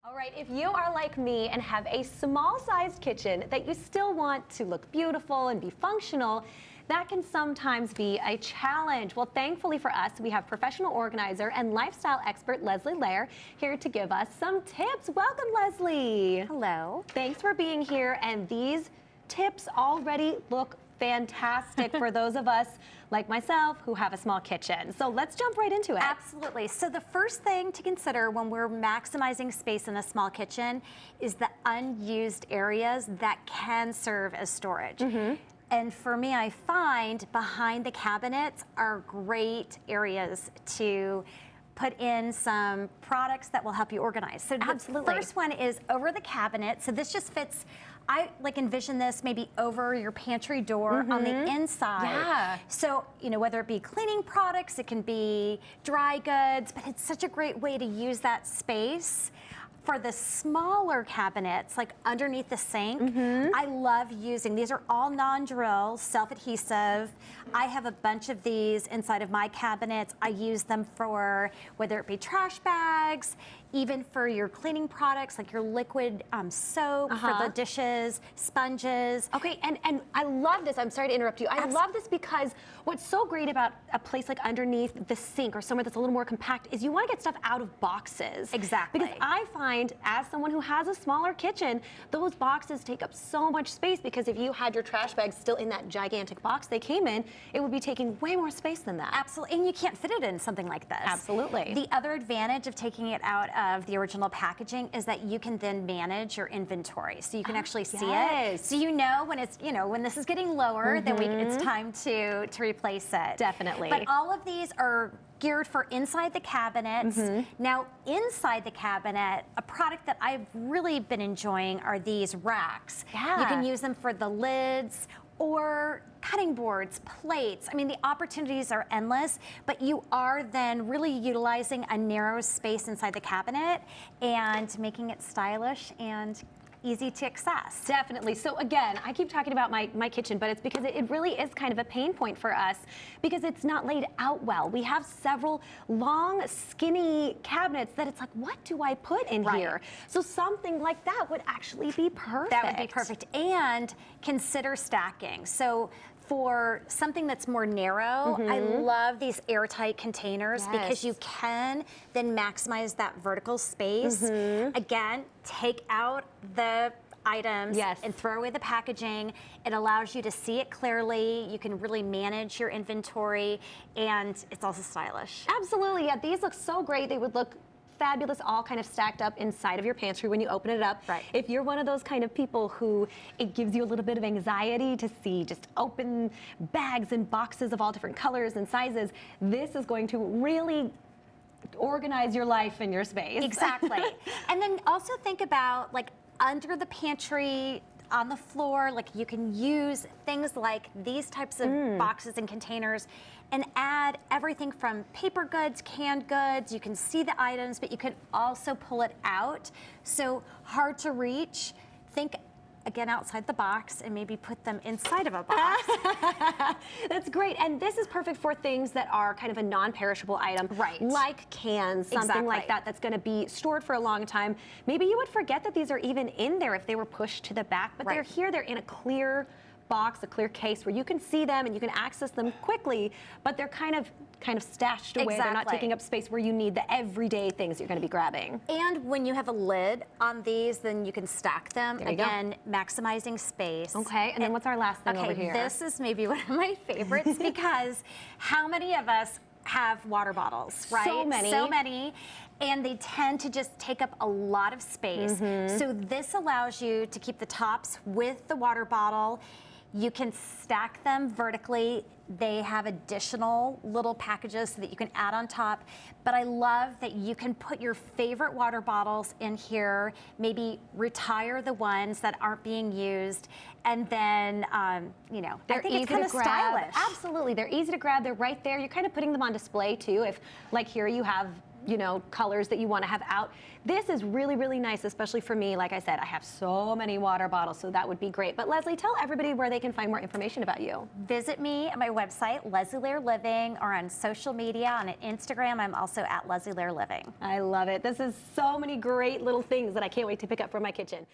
All right, if you are like me and have a small-sized kitchen that you still want to look beautiful and be functional, that can sometimes be a challenge. Well, thankfully for us, we have professional organizer and lifestyle expert Leslie Lehr here to give us some tips. Welcome, Leslie. Hello. Thanks for being here, and these tips already look fantastic for those of us like myself who have a small kitchen. So let's jump right into it. Absolutely. So the first thing to consider when we're maximizing space in a small kitchen is the unused areas that can serve as storage. And for me, I find behind the cabinets are great areas to put in some products that will help you organize. So the first one is over the cabinet. So this just fits, I envision this maybe over your pantry door on the inside. Yeah. So, you know, whether it be cleaning products, it can be dry goods, but it's such a great way to use that space. For the smaller cabinets, like underneath the sink, I love using, these are all non-drill, self-adhesive. I have a bunch of these inside of my cabinets. I use them for whether it be trash bags, even for your cleaning products, like your liquid soap for the dishes, sponges. Okay, and I love this. I'm sorry to interrupt you. I love this because what's so great about a place like underneath the sink or somewhere that's a little more compact is you want to get stuff out of boxes. Exactly. Because I find, as someone who has a smaller kitchen, those boxes take up so much space because if you had your trash bags still in that gigantic box they came in, it would be taking way more space than that. Absolutely, and you can't fit it in something like this. Absolutely. The other advantage of taking it out of the original packaging is that you can then manage your inventory. So you can actually see it. So you know when it's, when this is getting lower, then it's time to replace it. Definitely. But all of these are geared for inside the cabinets. Now, inside the cabinet, a product that I've really been enjoying are these racks. Yeah. You can use them for the lids or cutting boards, plates. I mean, the opportunities are endless, but you are then really utilizing a narrow space inside the cabinet and making it stylish and easy to access. Definitely. So again, I keep talking about my kitchen, but it's because it really is kind of a pain point for us because it's not laid out well. We have several long, skinny cabinets that it's like, what do I put in here? So something like that would actually be perfect. That would be perfect. And consider stacking. So for something that's more narrow, I love these airtight containers because you can then maximize that vertical space. Again, take out the items and throw away the packaging. It allows you to see it clearly. You can really manage your inventory, and it's also stylish. Absolutely. Yeah, these look so great. They would look fabulous, all kind of stacked up inside of your pantry when you open it up. If you're one of those kind of people who it gives you a little bit of anxiety to see just open bags and boxes of all different colors and sizes, this is going to really organize your life and your space. Exactly. And then also think about like under the pantry, on the floor, like you can use things like these types of boxes and containers and add everything from paper goods, canned goods. You can see the items, but you can also pull it out. So hard to reach. Think again outside the box and maybe put them inside of a box. That's great. And this is perfect for things that are kind of a non-perishable item. Like cans, something like that that's going to be stored for a long time. Maybe you would forget that these are even in there if they were pushed to the back, but they're here, they're in a clear box, a clear case where you can see them and you can access them quickly, but they're kind of stashed away. They're not taking up space where you need the everyday things you're going to be grabbing. And when you have a lid on these, then you can stack them. Again, maximizing space. Okay, and then what's our last thing over here? This is maybe one of my favorites because how many of us have water bottles, right? So many. So many. And they tend to just take up a lot of space. So this allows you to keep the tops with the water bottle. You can stack them vertically. They have additional little packages so that you can add on top. But I love that you can put your favorite water bottles in here, maybe retire the ones that aren't being used, and then, I think it's kind of stylish. Absolutely, they're easy to grab. They're right there. You're kind of putting them on display too. If, like here, you have you know, colors that you want to have out. This is really, really nice, especially for me. Like I said, I have so many water bottles, so that would be great. But Leslie, tell everybody where they can find more information about you. Visit me at my website, Leslie Lehr Living, or on social media. On Instagram, I'm also at Leslie Lehr Living. I love it. This is so many great little things that I can't wait to pick up for my kitchen.